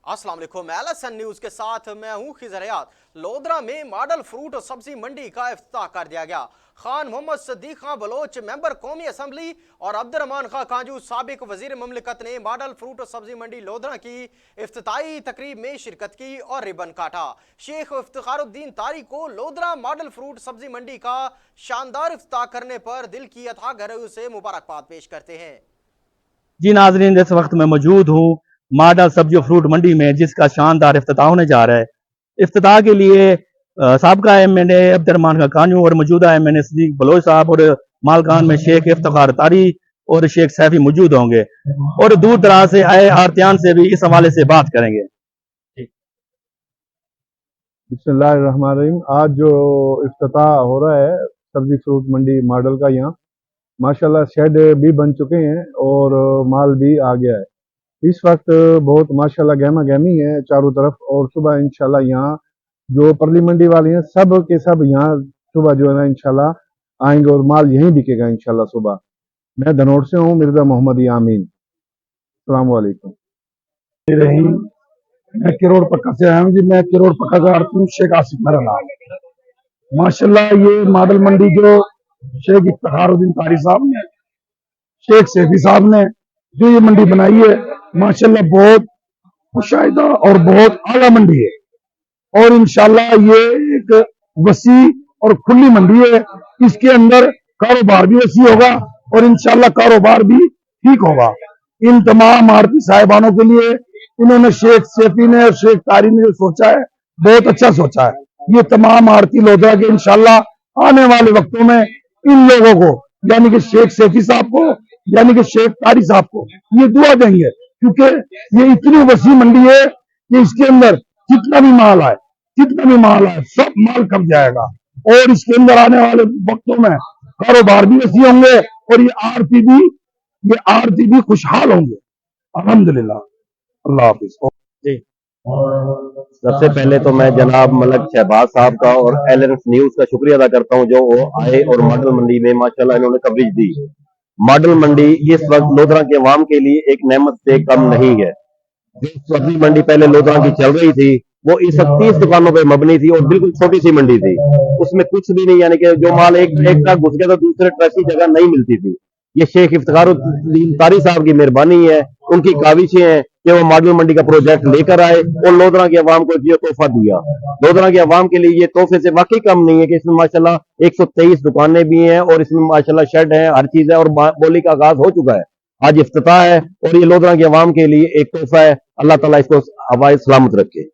अस्सलाम वालेकुम। LSN news के साथ मैं हूँ खिज़र हयात। लोधरा में मॉडल फ्रूट और सब्जी मंडी का इफ्तिताह कर दिया गया। खान मोहम्मद सदीक खां बलोच मेंबर कौमी असम्बली और अब्दुर्रहमान खां कांजू साबिक वजीर ममलिकत ने मॉडल फ्रूट और सब्जी मंडी लोधरा की इफ्तिताही तकरीब में शिरकत की और रिबन काटा। शेख इफ्तिखारुद्दीन तारी को लोधरा मॉडल फ्रूट सब्जी मंडी का शानदार इफ्तिताह करने पर दिल की अथाह गहराइयों से मुबारकबाद पेश करते हैं। जी नाजरीन, इस वक्त मैं मौजूद हूँ मॉडल सब्जी फ्रूट मंडी में, जिसका शानदार इफ्तिताह होने जा रहा है। इफ्तिताह के लिए साबका MNA अब्दुर्रहमान खां कांजू और मौजूदा MNA सदीक बलोच साहब और मालकान में शेख इफ्तिखार तारी और शेख सैफी मौजूद होंगे और दूर दराज से आए आरतियान से भी इस हवाले से बात करेंगे। बिस्मिल्लाहिर्रहमानिर्रहीम। आज जो इफ्तिताह हो रहा है सब्जी फ्रूट मंडी मॉडल का, यहाँ माशाल्लाह शेड भी बन चुके हैं और माल भी आ गया है। इस वक्त बहुत माशाल्लाह गहमा गहमी है चारों तरफ, और सुबह इंशाल्लाह यहाँ जो परली मंडी वाले हैं सब के सब यहाँ सुबह जो है ना इंशाल्लाह आएंगे और माल यहीं बिकेगा इंशाल्लाह सुबह। मैं धनौर से हूँ, मिर्जा मोहम्मद यामीन। अस्सलाम वालेकुम। मैं किरोड़ पक्का से आया हूँ जी। मैं किरोड़ पक्का का आड़ती हूँ, शेख आसिफ मेरा नाम। माशाल्लाह ये मॉडल मंडी जो शेख इफ्तिखारुद्दीन तारी साहब ने, शेख सैफी साहब ने जो ये मंडी बनाई है, माशाल्लाह बहुत मुशाहिदा और बहुत आला मंडी है। और इंशाल्लाह ये एक वसी और खुली मंडी है। इसके अंदर कारोबार भी वसी होगा और इंशाल्लाह कारोबार भी ठीक होगा। इन तमाम आड़ती साहिबानों के लिए इन्होंने शेख सैफी ने और शेख तारी ने जो सोचा है, बहुत अच्छा सोचा है। ये तमाम आड़ती लोधरा के इंशाल्लाह आने वाले वक्तों में इन लोगों को, यानी कि शेख सैफी साहब को, यानी कि शेख तारी साहब को ये दुआ देंगे, क्योंकि ये इतनी वसी मंडी है कि इसके अंदर जितना भी माल आए सब माल कम जाएगा और इसके अंदर आने वाले वक्तों में कारोबार भी वसी होंगे और ये आरती भी खुशहाल होंगे। अल्हम्दुलिल्लाह। अल्लाह हाफिज। सबसे पहले तो मैं जनाब मलक शहबाज साहब का और LSN न्यूज़ का शुक्रिया अदा करता हूं, जो वो आए और मॉडल मंडी में माशाल्लाह इन्होंने कवरेज दी। मॉडल मंडी इस वक्त लोधरा के अवाम के लिए एक नेमत से कम नहीं है। जो सब्जी मंडी पहले लोधरा की चल रही थी वो इस वक्त 30 दुकानों पर मबनी थी और बिल्कुल छोटी सी मंडी थी, उसमें कुछ भी नहीं, यानी कि जो माल एक ट्रक घुस गया तो दूसरे ट्रक की जगह नहीं मिलती थी। ये शेख इफ्तिखारुद्दीन तारी साहब की मेहरबानी है, उनकी काविशें हैं कि वो मॉडल मंडी का प्रोजेक्ट लेकर आए और लोधरा के अवाम को ये तोहफा दिया। लोधरा के अवाम के लिए ये तोहफे से वाकई कम नहीं है कि इसमें माशाल्लाह 123 दुकानें भी हैं और इसमें माशाल्लाह शेड है, हर चीज है और बोली का आगाज हो चुका है। आज इफ्तिताह है और ये लोधरा के अवाम के लिए एक तोहफा है। अल्लाह ताला इसको हवाए सलामत रखे।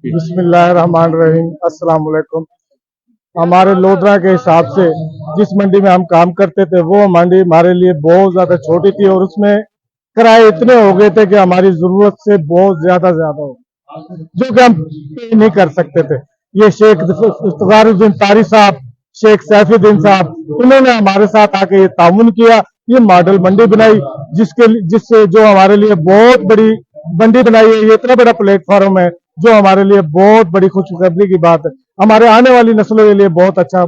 बिस्मिल्लाहिर्रहमानिर्रहीम। अस्सलाम वालेकुम। हमारे लोधरा के हिसाब से जिस मंडी में हम काम करते थे वो मंडी हमारे लिए बहुत ज्यादा छोटी थी और उसमें किराए इतने हो गए थे कि हमारी जरूरत से बहुत ज्यादा हो, जो कि हम पे नहीं कर सकते थे। ये शेख इफ्तिखारुद्दीन तारी साहब, शेख सैफुद्दीन साहब, इन्होंने हमारे साथ आके ये ताउन किया, ये मॉडल मंडी बनाई, जिससे जो हमारे लिए बहुत बड़ी मंडी बनाई है। ये इतना बड़ा प्लेटफॉर्म है जो हमारे लिए बहुत बड़ी खुशखबरी की बात है। हमारे आने वाली नस्लों के लिए बहुत अच्छा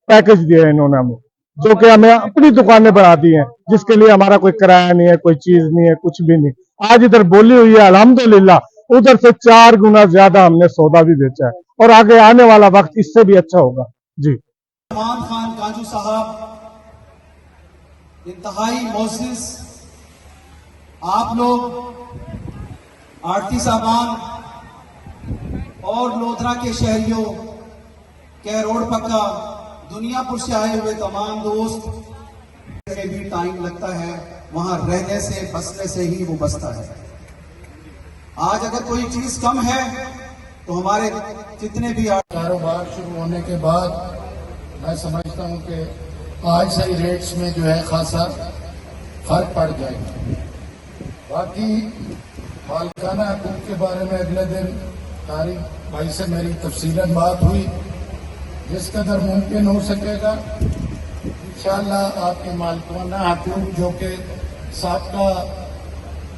पैकेज दिया है इन्होंने हमें, जो कि हमें अपनी दुकानें बढ़ा दी हैं, जिसके लिए हमारा कोई किराया नहीं है, कोई चीज नहीं है, कुछ भी नहीं। आज इधर बोली हुई है अल्हम्दुलिल्लाह, उधर से 4 गुना ज्यादा हमने सौदा भी बेचा है और आगे आने वाला वक्त इससे भी अच्छा होगा। जी। अब्दुर्रहमान खान कांजू साहब इंतहाई मोअज़्ज़िज़, आप लोग आड़ती साहबान और लोधरा के शहरियों, कैरोड़ पक्का, दुनियापुर से आए हुए तमाम दोस्त, से भी टाइम लगता है, वहां रहने से बसने से ही वो बसता है। आज अगर कोई चीज कम है तो हमारे जितने भी कारोबार शुरू होने के बाद मैं समझता हूं कि आज सही रेट्स में जो है खासा फर्क पड़ जाएगा। बाकी मालिकाना हकूक के बारे में अगले दिन तारिक भाई से मेरी तफसीलन बात हुई, जिस कदर मुमकिन हो सकेगा इंशाअल्लाह आपके मालिकाना हकूक, जो कि साबका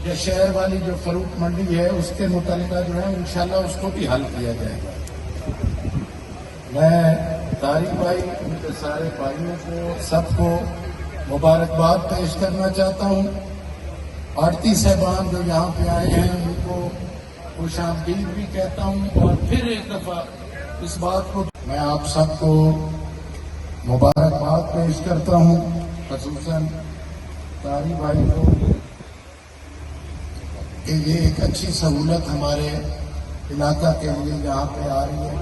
जो शहर वाली जो फ्रूट मंडी है उसके मुतालिका जो है इंशाअल्लाह उसको भी हल किया जाएगा। मैं तारिक भाई, उनके सारे भाइयों को, सबको मुबारकबाद पेश करना चाहता हूँ। आड़ती साहबान जो यहाँ पे आए हैं उनको खुश आमदीद भी कहता हूँ और फिर एक दफा इस बात को मैं आप सबको मुबारकबाद पेश करता हूँ, खसूसन तारी भाई को, कि ये एक अच्छी सहूलत हमारे इलाका के लिए यहाँ पे आ रही है।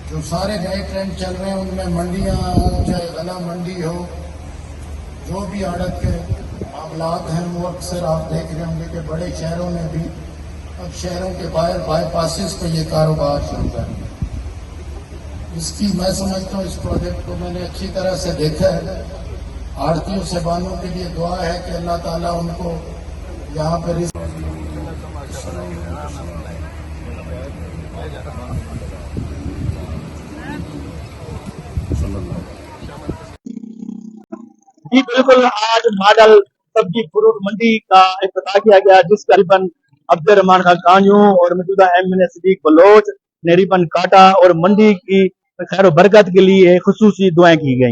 जो सारे नए ट्रेंड चल रहे हैं उनमें मंडियाँ हो चाहे गला मंडी हो, जो भी आड़त के मामलात हैं वो अक्सर आप देख रहे होंगे कि बड़े शहरों में भी अब शहरों के बाहर बाईपासिस पे ये कारोबार शुरू कर दिया। इसकी मैं समझता हूँ इस प्रोजेक्ट को मैंने अच्छी तरह से देखा है। आड़तियों से बानों के लिए दुआ है कि अल्लाह ताला उनको यहाँ पर जी बिल्कुल, आज मॉडल सब्जी फ्रूट मंडी का इफ्तिताह किया गया, जिसका रिबन अब्दुर्रहमान खान कांजू और मौजूदा एमएनए सिद्दीक बलोच ने रिबन काटा और मंडी की खैर बरकत के लिए खुसूसी दुआएं की गई।